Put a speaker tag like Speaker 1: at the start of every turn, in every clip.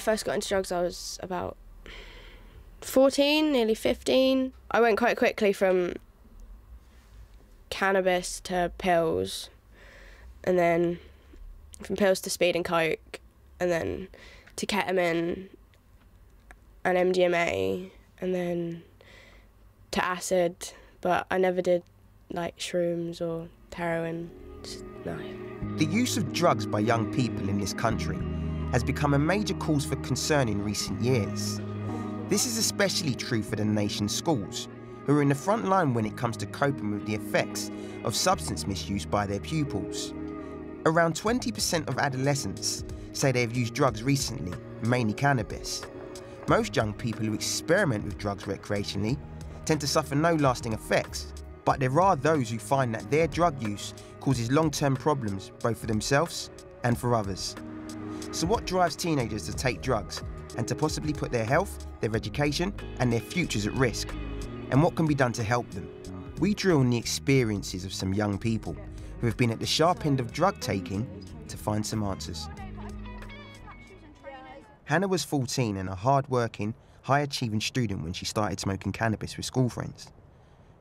Speaker 1: first got into drugs, I was about 14, nearly 15. I went quite quickly from cannabis to pills, and then from pills to speed and coke, and then to ketamine and MDMA, and then to acid, but I never did like shrooms or heroin. Just, no.
Speaker 2: The use of drugs by young people in this country has become a major cause for concern in recent years. This is especially true for the nation's schools, who are in the front line when it comes to coping with the effects of substance misuse by their pupils. Around 20% of adolescents say they have used drugs recently, mainly cannabis. Most young people who experiment with drugs recreationally tend to suffer no lasting effects, but there are those who find that their drug use causes long-term problems both for themselves and for others. So what drives teenagers to take drugs and to possibly put their health, their education and their futures at risk? And what can be done to help them? We drill on the experiences of some young people who have been at the sharp end of drug taking to find some answers. Hannah was 14 and a hard-working, high-achieving student when she started smoking cannabis with school friends.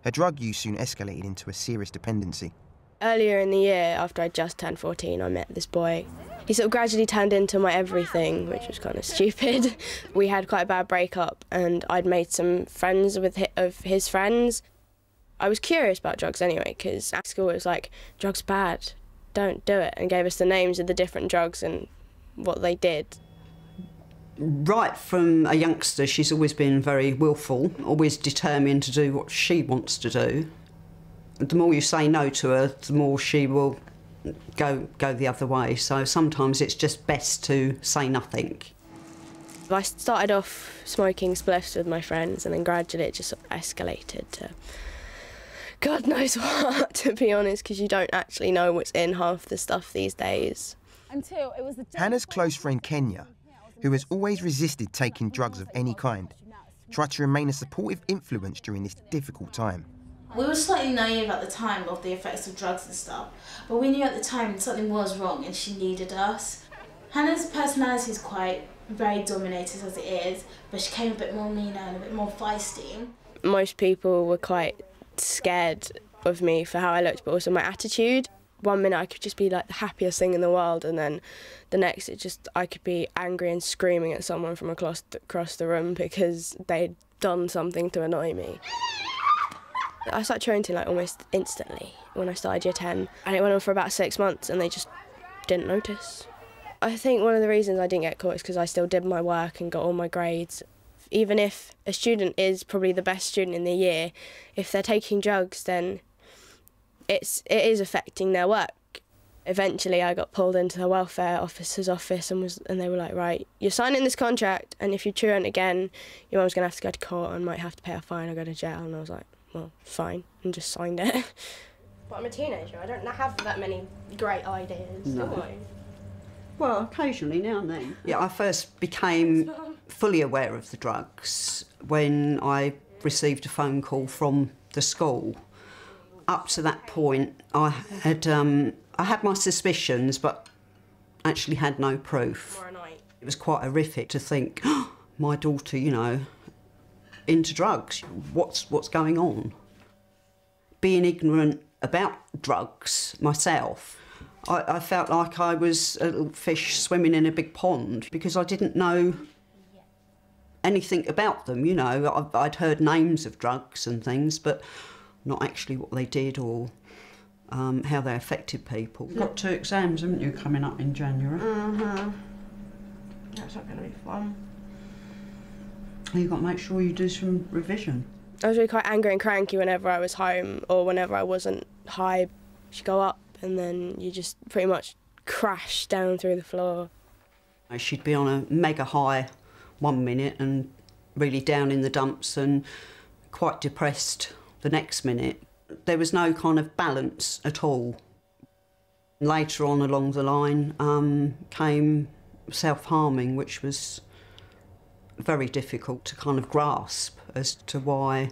Speaker 2: Her drug use soon escalated into a serious dependency.
Speaker 1: Earlier in the year, after I just turned 14, I met this boy. He sort of gradually turned into my everything, which was kind of stupid. We had quite a bad breakup, and I'd made some friends of his friends. I was curious about drugs anyway, because at school it was like, drugs bad, don't do it, and gave us the names of the different drugs and what they did.
Speaker 3: Right from a youngster, she's always been very willful, always determined to do what she wants to do. The more you say no to her, the more she will go the other way. So sometimes it's just best to say nothing.
Speaker 1: I started off smoking spliffs with my friends, and then gradually it just sort of escalated to God knows what, to be honest, because you don't actually know what's in half the stuff these days.
Speaker 2: Hannah's close friend Kenya, who has always resisted taking drugs of any kind, tried to remain a supportive influence during this difficult time.
Speaker 4: We were slightly naive at the time of the effects of drugs and stuff, but we knew at the time something was wrong and she needed us. Hannah's personality is quite very dominated as it is, but she became a bit more meaner and a bit more feisty.
Speaker 1: Most people were quite scared of me for how I looked, but also my attitude. One minute I could just be like the happiest thing in the world, and then the next I could be angry and screaming at someone from across the room because they'd done something to annoy me. I started truanting like almost instantly when I started year 10, and it went on for about 6 months and they just didn't notice. I think one of the reasons I didn't get caught is because I still did my work and got all my grades. Even if a student is probably the best student in the year, if they're taking drugs, then it is affecting their work. Eventually I got pulled into the welfare officer's office and they were like, right, you're signing this contract, and if you truant again, your mum's going to have to go to court and might have to pay a fine or go to jail. And I was like, well, fine, and just signed it. But I'm a teenager, I don't have that many great ideas, do I?
Speaker 3: Well, occasionally, now and then. Yeah, I first became fully aware of the drugs when I received a phone call from the school. Up to that point, I had my suspicions, but actually had no proof. It was quite horrific to think, oh, my daughter, you know, into drugs. What's going on? Being ignorant about drugs myself, I felt like I was a little fish swimming in a big pond because I didn't know anything about them, you know. I'd heard names of drugs and things, but not actually what they did or how they affected people. You've got 2 exams, haven't you, coming up in January?
Speaker 1: Mm-hmm. That's not going to be fun.
Speaker 3: You've got to make sure you do some revision.
Speaker 1: I was really quite angry and cranky whenever I was home or whenever I wasn't high. She'd go up and then you just pretty much crash down through the floor.
Speaker 3: She'd be on a mega high 1 minute and really down in the dumps and quite depressed the next minute. There was no kind of balance at all. Later on along the line came self-harming, which was very difficult to kind of grasp as to why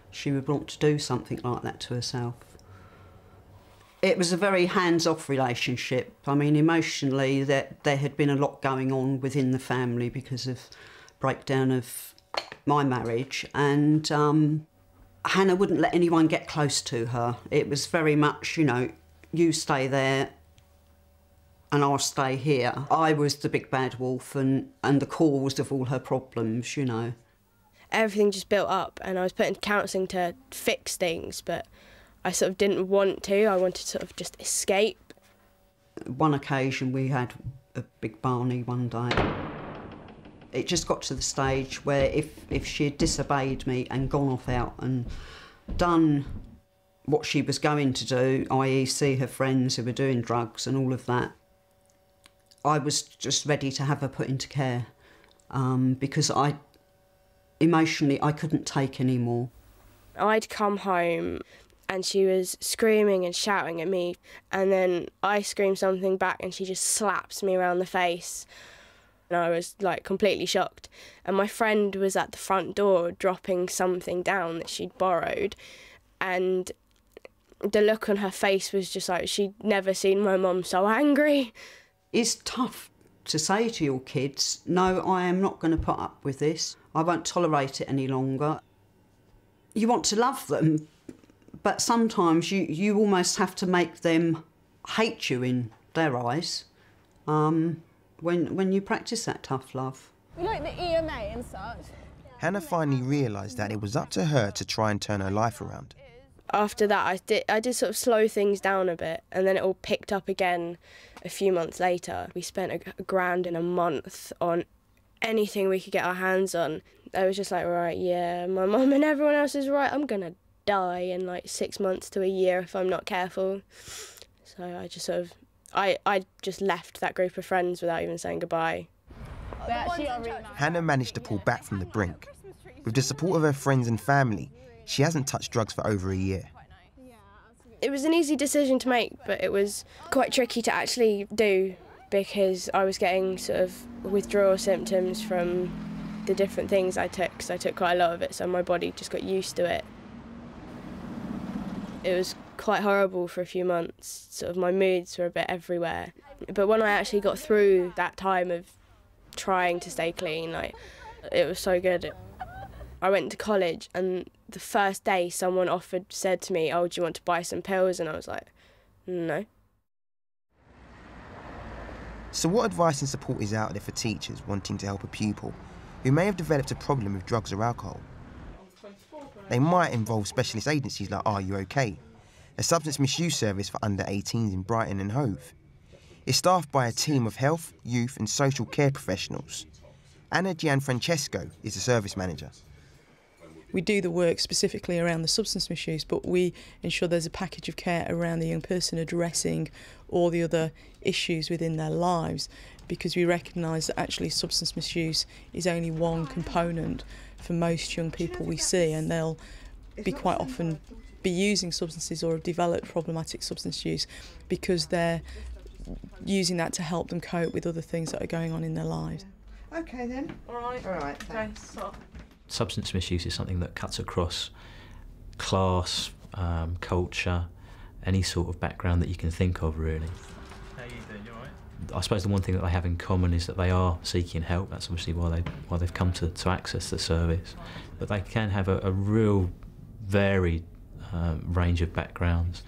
Speaker 3: she would want to do something like that to herself. It was a very hands-off relationship. I mean, emotionally, there had been a lot going on within the family because of breakdown of my marriage, and Hannah wouldn't let anyone get close to her. It was very much, you know, you stay there and I'll stay here. I was the big bad wolf and the cause of all her problems, you know.
Speaker 1: Everything just built up, and I was put into counselling to fix things, but I sort of didn't want to. I wanted to sort of just escape.
Speaker 3: One occasion we had a big Barney one day. It just got to the stage where if she had disobeyed me and gone off out and done what she was going to do, i.e. see her friends who were doing drugs and all of that, I was just ready to have her put into care because emotionally I couldn't take any more.
Speaker 1: I'd come home and she was screaming and shouting at me, and then I screamed something back and she just slaps me around the face. And I was like completely shocked. And my friend was at the front door dropping something down that she'd borrowed, and the look on her face was just like she'd never seen my mum so angry.
Speaker 3: It's tough to say to your kids, no, I am not going to put up with this. I won't tolerate it any longer. You want to love them, but sometimes you almost have to make them hate you in their eyes when you practice that tough love.
Speaker 5: We like the EMA and such.
Speaker 2: Hannah finally realised that it was up to her to try and turn her life around.
Speaker 1: After that, I did sort of slow things down a bit, and then it all picked up again a few months later. We spent £1,000 in a month on anything we could get our hands on. I was just like, right, yeah, my mum and everyone else is right. I'm going to die in like 6 months to a year if I'm not careful. So I just sort of, I just left that group of friends without even saying goodbye.
Speaker 2: Hannah managed to pull back from the brink. With the support of her friends and family, she hasn't touched drugs for over a year.
Speaker 1: It was an easy decision to make, but it was quite tricky to actually do because I was getting sort of withdrawal symptoms from the different things I took, because I took quite a lot of it, so my body just got used to it. It was quite horrible for a few months. Sort of my moods were a bit everywhere. But when I actually got through that time of trying to stay clean, like, it was so good. I went to college, and the first day someone said to me, oh, do you want to buy some pills? And I was like, no.
Speaker 2: So what advice and support is out there for teachers wanting to help a pupil who may have developed a problem with drugs or alcohol? They might involve specialist agencies like Are You OK?, a substance misuse service for under 18s in Brighton and Hove. It's staffed by a team of health, youth and social care professionals. Anna Gianfrancesco is the service manager.
Speaker 6: We do the work specifically around the substance misuse, but we ensure there's a package of care around the young person addressing all the other issues within their lives, because we recognise that actually substance misuse is only one component for most young people we see, and they'll be quite often be using substances or have developed problematic substance use because they're using that to help them cope with other things that are going on in their lives.
Speaker 7: OK then. All right, thanks.
Speaker 8: Substance misuse is something that cuts across class, culture, any sort of background that you can think of, really.
Speaker 9: How are you doing? You all right?
Speaker 8: I suppose the one thing that they have in common is that they are seeking help. That's obviously why they've come to access the service. But they can have a real varied range of backgrounds.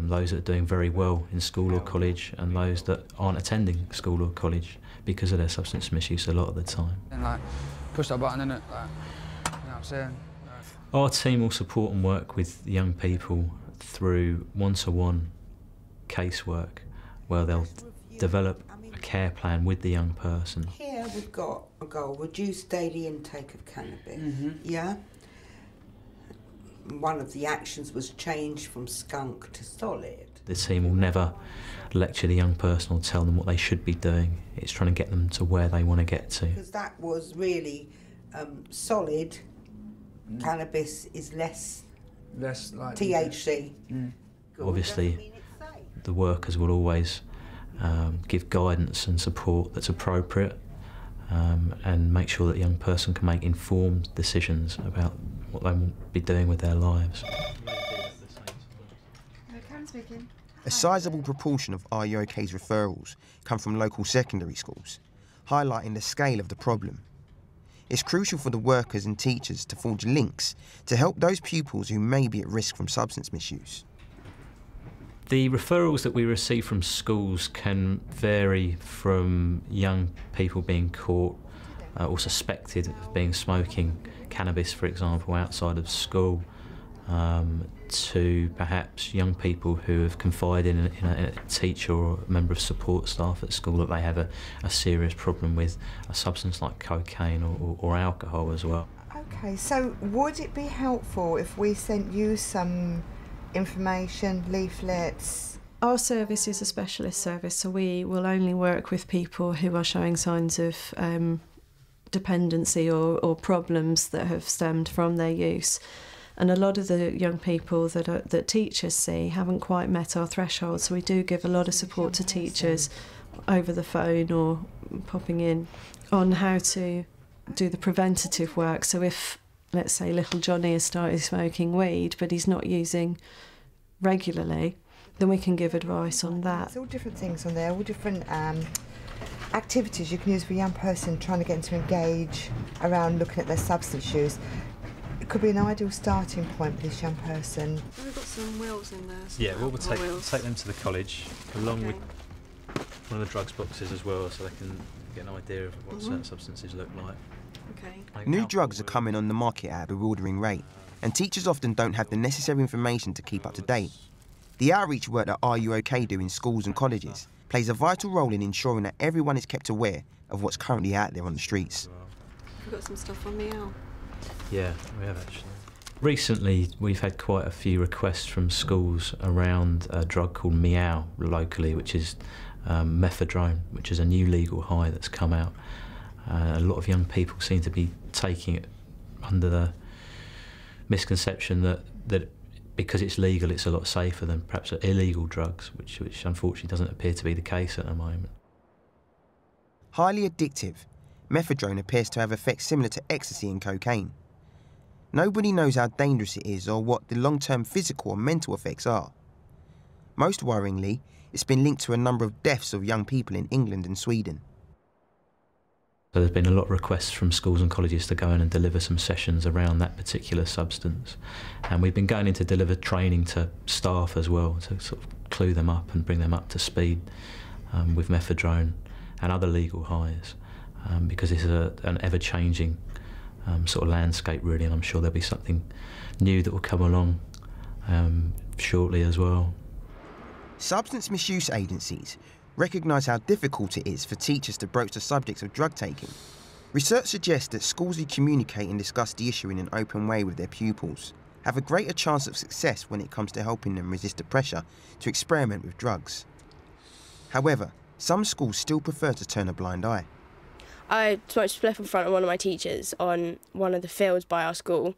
Speaker 8: Those that are doing very well in school or college, and those that aren't attending school or college because of their substance misuse a lot of the time.
Speaker 10: And like, push that button, innit? Like, you know what I'm saying?
Speaker 8: Our team will support and work with young people through one-to-one casework, where they'll develop a care plan with the young person.
Speaker 7: Here we've got a goal: reduce daily intake of cannabis. Yeah. One of the actions was change from skunk to solid.
Speaker 8: The team will never lecture the young person or tell them what they should be doing. It's trying to get them to where they want to get to.
Speaker 7: Because that was really solid. Cannabis is less like THC.
Speaker 8: Obviously, the workers will always give guidance and support that's appropriate, and make sure that the young person can make informed decisions about what they will be doing with their lives.
Speaker 11: Karen speaking.
Speaker 2: A sizable proportion of Are You OK's referrals come from local secondary schools, highlighting the scale of the problem. It's crucial for the workers and teachers to forge links to help those pupils who may be at risk from substance misuse.
Speaker 8: The referrals that we receive from schools can vary from young people being caught or suspected of being smoking cannabis, for example, outside of school, to perhaps young people who have confided in a teacher or a member of support staff at school that they have a serious problem with a substance like cocaine or alcohol as well.
Speaker 7: Okay, so would it be helpful if we sent you some information, leaflets?
Speaker 9: Our service is a specialist service, so we will only work with people who are showing signs of dependency or problems that have stemmed from their use. And a lot of the young people that teachers see haven't quite met our threshold, so we do give a lot of support to teachers over the phone or popping in on how to do the preventative work. So if, let's say, little Johnny has started smoking weed but he's not using regularly, then we can give advice on that.
Speaker 7: There's all different things on there, all different activities you can use for a young person trying to get them to engage around looking at their substance use. It could be an ideal starting point for this young person.
Speaker 9: We've got some wheels in there.
Speaker 8: Yeah, we'll take them to the college along with one of the drugs boxes as well, so they can get an idea of what certain substances look like.
Speaker 9: Okay.
Speaker 2: New drugs are coming on the market at a bewildering rate, and teachers often don't have the necessary information to keep up to date. The outreach work that Are You OK do in schools and colleges plays a vital role in ensuring that everyone is kept aware of what's currently out there on the streets.
Speaker 9: We've got some stuff on the L.
Speaker 8: Yeah, we have actually. Recently, we've had quite a few requests from schools around a drug called Meow locally, which is mephedrone, which is a new legal high that's come out. A lot of young people seem to be taking it under the misconception that because it's legal, it's a lot safer than perhaps illegal drugs, which unfortunately doesn't appear to be the case at the moment.
Speaker 2: Highly addictive, mephedrone appears to have effects similar to ecstasy and cocaine. Nobody knows how dangerous it is or what the long-term physical or mental effects are. Most worryingly, it's been linked to a number of deaths of young people in England and Sweden.
Speaker 8: So there's been a lot of requests from schools and colleges to go in and deliver some sessions around that particular substance. And we've been going in to deliver training to staff as well, to sort of clue them up and bring them up to speed with mephedrone and other legal highs, because it's an ever-changing sort of landscape really, and I'm sure there'll be something new that will come along shortly as well.
Speaker 2: Substance misuse agencies recognise how difficult it is for teachers to broach the subjects of drug taking. Research suggests that schools who communicate and discuss the issue in an open way with their pupils have a greater chance of success when it comes to helping them resist the pressure to experiment with drugs. However, some schools still prefer to turn a blind eye.
Speaker 1: I smoked a spliff in front of one of my teachers on one of the fields by our school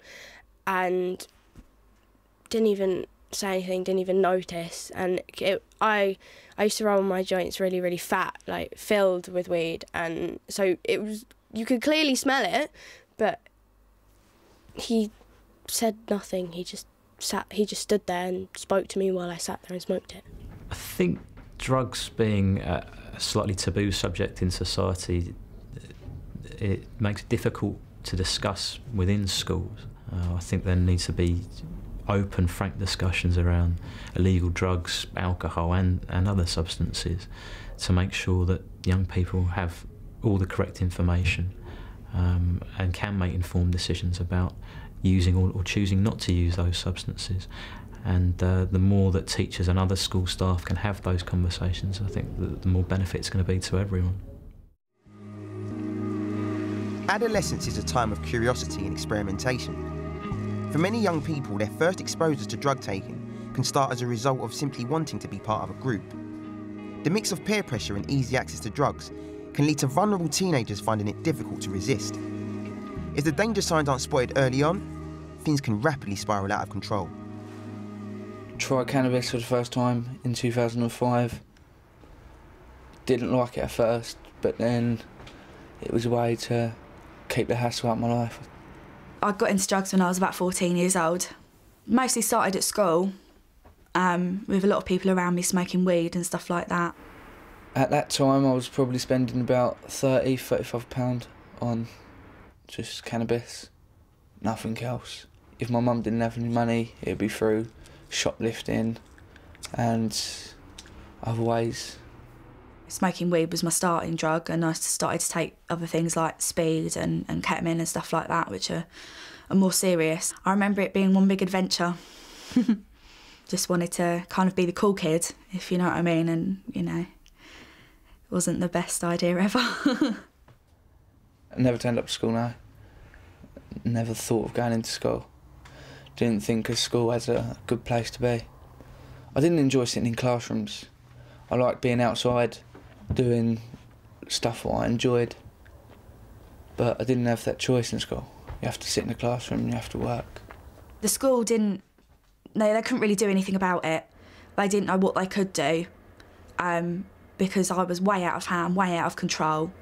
Speaker 1: and didn't even say anything, didn't even notice. And I used to roll my joints really, really fat, like filled with weed, and so it was, you could clearly smell it, but he said nothing. He just stood there and spoke to me while I sat there and smoked it.
Speaker 8: I think drugs being a slightly taboo subject in society, it makes it difficult to discuss within schools. I think there needs to be open, frank discussions around illegal drugs, alcohol and other substances to make sure that young people have all the correct information and can make informed decisions about using or choosing not to use those substances. And the more that teachers and other school staff can have those conversations, I think the more benefit it's going to be to everyone.
Speaker 2: Adolescence is a time of curiosity and experimentation. For many young people, their first exposure to drug taking can start as a result of simply wanting to be part of a group. The mix of peer pressure and easy access to drugs can lead to vulnerable teenagers finding it difficult to resist. If the danger signs aren't spotted early on, things can rapidly spiral out of control.
Speaker 11: Tried cannabis for the first time in 2005. Didn't like it at first, but then it was a way to keep the hassle out of my life.
Speaker 12: I got into drugs when I was about 14 years old. Mostly started at school.
Speaker 4: with a lot of people around me smoking weed and stuff like that.
Speaker 11: At that time I was probably spending about £35 on just cannabis, nothing else. If my mum didn't have any money, it'd be through shoplifting and other ways.
Speaker 4: Smoking weed was my starting drug, and I started to take other things like speed and ketamine and stuff like that, which are more serious. I remember it being one big adventure. Just wanted to kind of be the cool kid, if you know what I mean, and, you know, it wasn't the best idea ever.
Speaker 11: I never turned up to school now. Never thought of going into school. Didn't think of school as a good place to be. I didn't enjoy sitting in classrooms. I liked being outside, doing stuff that I enjoyed. But I didn't have that choice in school. You have to sit in the classroom and you have to work.
Speaker 4: The school didn't, they couldn't really do anything about it. They didn't know what they could do because I was way out of hand, way out of control.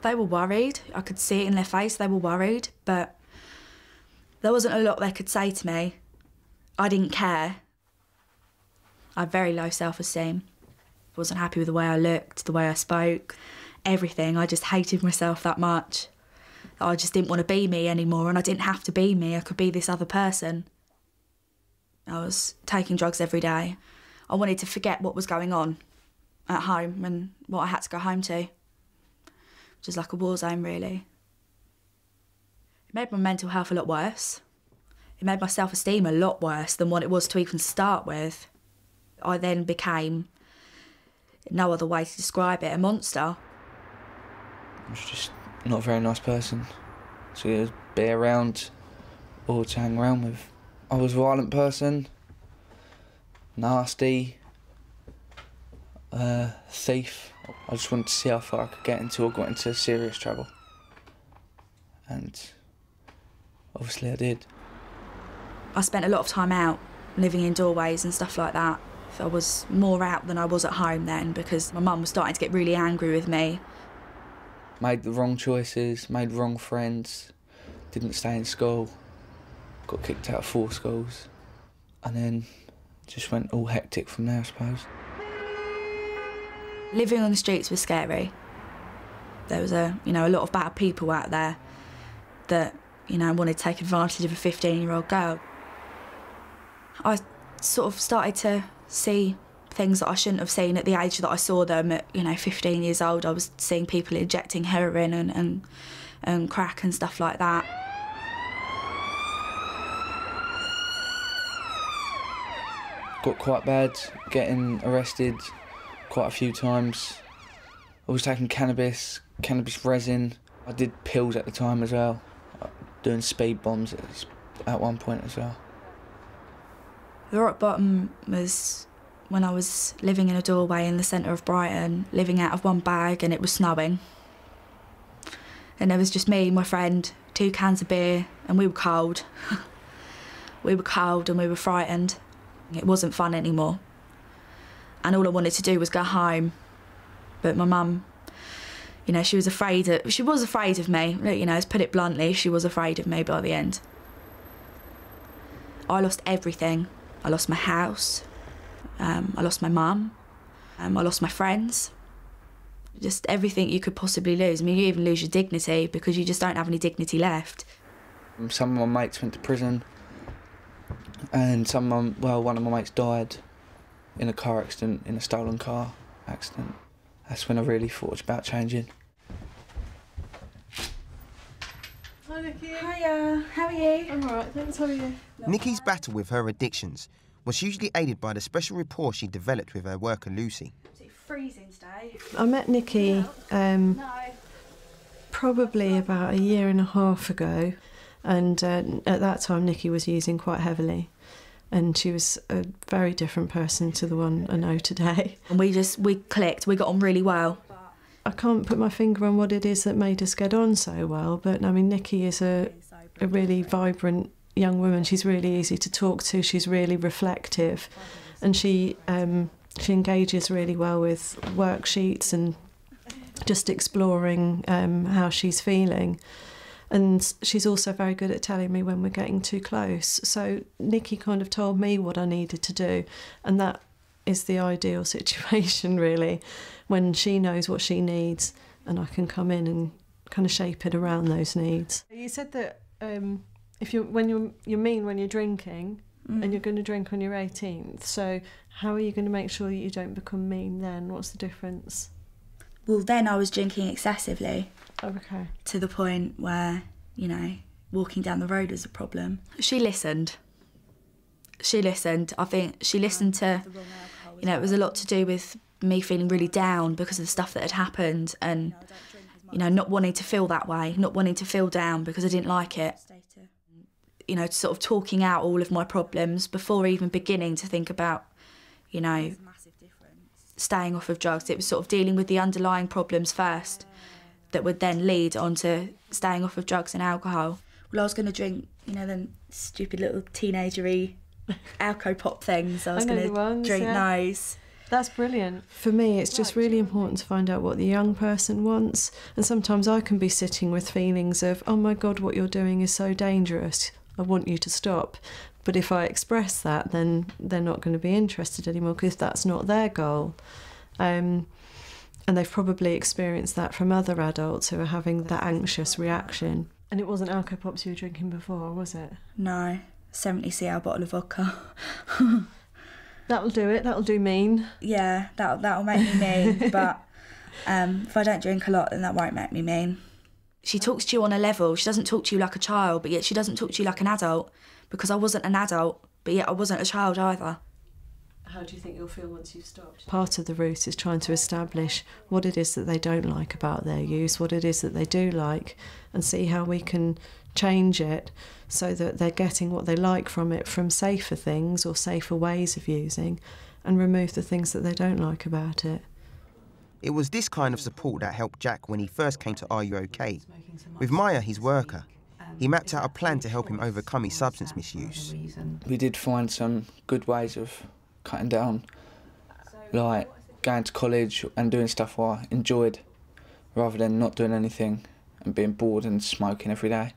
Speaker 4: They were worried. I could see it in their face, they were worried, but there wasn't a lot they could say to me. I didn't care. I had very low self-esteem. I wasn't happy with the way I looked, the way I spoke, everything. I just hated myself that much. I just didn't want to be me anymore, and I didn't have to be me. I could be this other person. I was taking drugs every day. I wanted to forget what was going on at home and what I had to go home to. Which is like a war zone, really. It made my mental health a lot worse. It made my self-esteem a lot worse than what it was to even start with. I then became, no other way to describe it, a monster.
Speaker 11: I was just not a very nice person to be around or to hang around with. I was a violent person, nasty, thief. I just wanted to see how far I could get until I got into serious trouble. And obviously I did.
Speaker 4: I spent a lot of time out, living in doorways and stuff like that. I was more out than I was at home then because my mum was starting to get really angry with me.
Speaker 11: Made the wrong choices, made wrong friends, didn't stay in school, got kicked out of 4 schools, and then just went all hectic from there, I suppose.
Speaker 4: Living on the streets was scary. There was a lot of bad people out there that, wanted to take advantage of a 15-year-old girl. I sort of started to see things that I shouldn't have seen at the age that I saw them at, 15 years old. I was seeing people injecting heroin and crack and stuff like that.
Speaker 11: Got quite bad, getting arrested quite a few times. I was taking cannabis resin. I did pills at the time as well, doing speed bombs at one point as well.
Speaker 4: The rock bottom was when I was living in a doorway in the centre of Brighton, living out of one bag, and it was snowing. And there was just me, my friend, 2 cans of beer, and we were cold. We were cold and we were frightened. It wasn't fun anymore. And all I wanted to do was go home. But my mum, she was afraid of me. Let's put it bluntly, she was afraid of me by the end. I lost everything. I lost my house, I lost my mum, I lost my friends. Just everything you could possibly lose. I mean, you even lose your dignity because you just don't have any dignity left.
Speaker 11: Some of my mates went to prison, and one of my mates died in a car accident, in a stolen car accident. That's when I really thought about changing.
Speaker 5: Hi Nikki.
Speaker 4: Hiya, how are you?
Speaker 5: I'm alright, thanks, how are you?
Speaker 2: Nikki's battle with her addictions was hugely aided by the special rapport she developed with her worker Lucy.
Speaker 4: Is it freezing today?
Speaker 9: I met Nikki probably about 1.5 years ago, and at that time Nikki was using quite heavily, and she was a very different person to the one I know today.
Speaker 4: And we clicked, we got on really well.
Speaker 9: I can't put my finger on what it is that made us get on so well, but I mean, Nikki is a really vibrant young woman. She's really easy to talk to, she's really reflective, and she engages really well with worksheets and just exploring how she's feeling. And she's also very good at telling me when we're getting too close. So Nikki kind of told me what I needed to do, and that is the ideal situation, really, when she knows what she needs and I can come in and kind of shape it around those needs. You said that if you're mean when you're drinking, and you're going to drink on your 18th, so how are you going to make sure that you don't become mean then? What's the difference?
Speaker 12: Well, then I was drinking excessively.
Speaker 9: Okay.
Speaker 12: To the point where, you know, walking down the road was a problem. She listened. I think she listened to, you know, it was a lot to do with me feeling really down because of the stuff that had happened, and, you know, not wanting to feel that way, not wanting to feel down because I didn't like it. You know, sort of talking out all of my problems before even beginning to think about, you know, staying off of drugs. It was sort of dealing with the underlying problems first that would then lead on to staying off of drugs and alcohol. Well, I was going to drink, you know, them stupid little teenagery alco pop things. I was going to drink those.
Speaker 9: That's brilliant. For me, it's just really important to find out what the young person wants. And sometimes I can be sitting with feelings of, oh my God, what you're doing is so dangerous. I want you to stop. But if I express that, then they're not going to be interested anymore because that's not their goal. And they've probably experienced that from other adults who are having that anxious reaction. And it wasn't Alco Pops you were drinking before, was it?
Speaker 12: No, 70cl bottle of vodka.
Speaker 9: That'll do it, that'll do mean.
Speaker 12: Yeah, that'll make me mean, but if I don't drink a lot, then that won't make me mean. She talks to you on a level. She doesn't talk to you like a child, but yet she doesn't talk to you like an adult, because I wasn't an adult, but yet I wasn't a child either.
Speaker 9: How do you think you'll feel once you've stopped? Part of the route is trying to establish what it is that they don't like about their use, what it is that they do like, and see how we can change it so that they're getting what they like from it, from safer things or safer ways of using, and remove the things that they don't like about it.
Speaker 2: It was this kind of support that helped Jack when he first came to Are You OK? With Maya, his worker, he mapped out a plan to help him overcome his substance misuse.
Speaker 11: We did find some good ways of cutting down, like going to college and doing stuff I enjoyed, rather than not doing anything and being bored and smoking every day.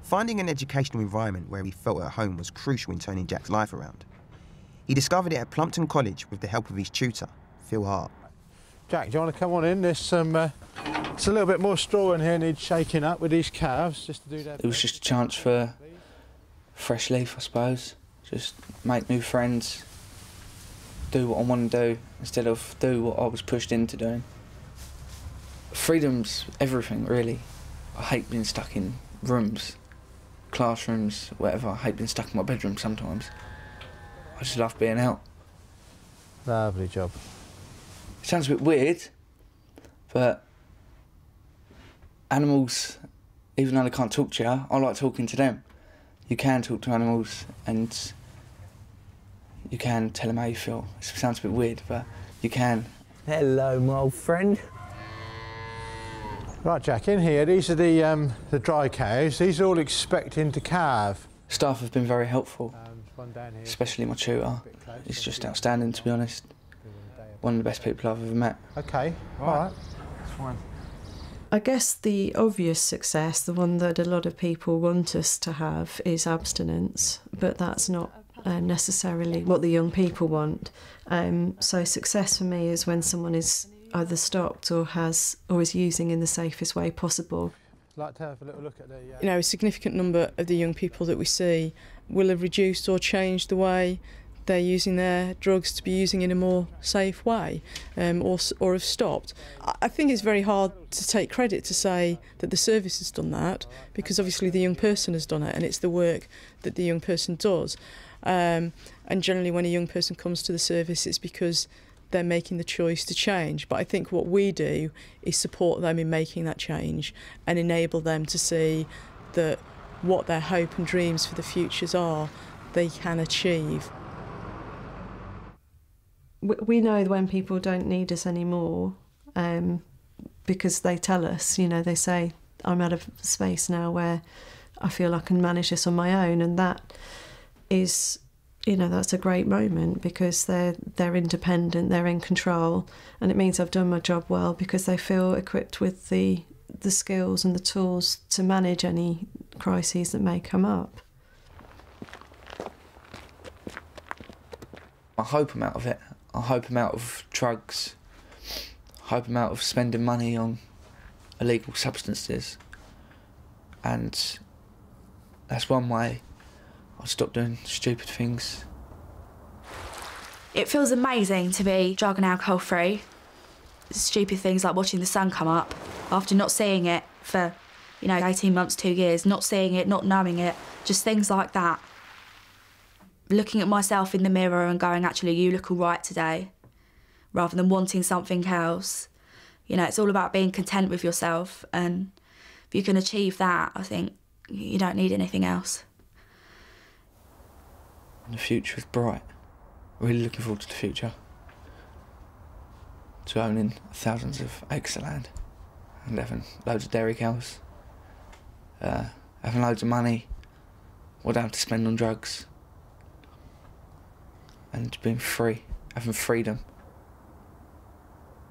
Speaker 2: Finding an educational environment where he felt at home was crucial in turning Jack's life around. He discovered it at Plumpton College with the help of his tutor, Phil Hart.
Speaker 13: Jack, do you want to come on in? There's it's a little bit more straw in here, needs shaking up with these calves, just to do that.
Speaker 11: It was just a chance for fresh leaf, I suppose. Just make new friends, do what I want to do, instead of do what I was pushed into doing. Freedom's everything, really. I hate being stuck in rooms, classrooms, whatever. I hate being stuck in my bedroom sometimes. I just love being out.
Speaker 13: Lovely job.
Speaker 11: It sounds a bit weird, but animals, even though they can't talk to you, I like talking to them. You can talk to animals and you can tell them how you feel. It sounds a bit weird, but you can.
Speaker 14: Hello, my old friend.
Speaker 13: Right, Jack, in here, these are the dry cows. These are all expecting to calve.
Speaker 11: Staff have been very helpful, especially my tutor. He's just outstanding, to be honest. One of the best people I've ever met.
Speaker 13: OK, all right.
Speaker 11: That's fine.
Speaker 9: I guess the obvious success, the one that a lot of people want us to have, is abstinence, but that's not necessarily what the young people want. So success for me is when someone is either stopped or is using in the safest way possible.
Speaker 13: I'd like to have a little look at the...
Speaker 6: You know, a significant number of the young people that we see will have reduced or changed the way they're using their drugs to be using in a more safe way, or have stopped. I think it's very hard to take credit to say that the service has done that, because obviously the young person has done it, and it's the work that the young person does. And generally when a young person comes to the service, it's because they're making the choice to change. But I think what we do is support them in making that change and enable them to see that what their hope and dreams for the futures are, they can achieve.
Speaker 9: We know when people don't need us anymore, because they tell us, you know, they say, I'm out of space now where I feel I can manage this on my own, and that is, you know, that's a great moment because they're independent, they're in control, and it means I've done my job well because they feel equipped with the the skills and the tools to manage any crises that may come up.
Speaker 11: I hope I'm out of it. I hope I'm out of drugs. I hope I'm out of spending money on illegal substances. And that's one way I'll stop doing stupid things.
Speaker 12: It feels amazing to be drug and alcohol free. Stupid things like watching the sun come up after not seeing it for, 18 months, 2 years, not seeing it, not knowing it, just things like that. Looking at myself in the mirror and going, actually, you look all right today, rather than wanting something else. It's all about being content with yourself, and if you can achieve that, I think you don't need anything else.
Speaker 11: The future is bright. Really looking forward to the future. To owning thousands of acres of land and having loads of dairy cows. Having loads of money, what I don't have to spend on drugs. And being free, having freedom.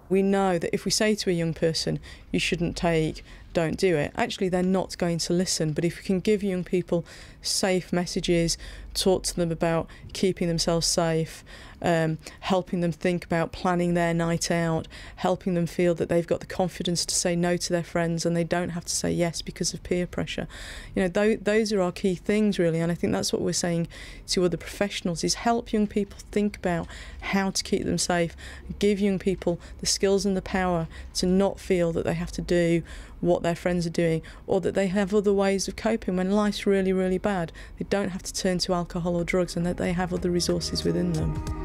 Speaker 6: We know that if we say to a young person, you shouldn't take, don't do it, actually they're not going to listen. But if we can give young people safe messages, talk to them about keeping themselves safe, helping them think about planning their night out, helping them feel that they've got the confidence to say no to their friends and they don't have to say yes because of peer pressure. Those are our key things really, and I think that's what we're saying to other professionals, is help young people think about how to keep them safe, give young people the skills and the power to not feel that they have to do what their friends are doing, or that they have other ways of coping when life's really, really bad. They don't have to turn to alcohol or drugs, and that they have other resources within them.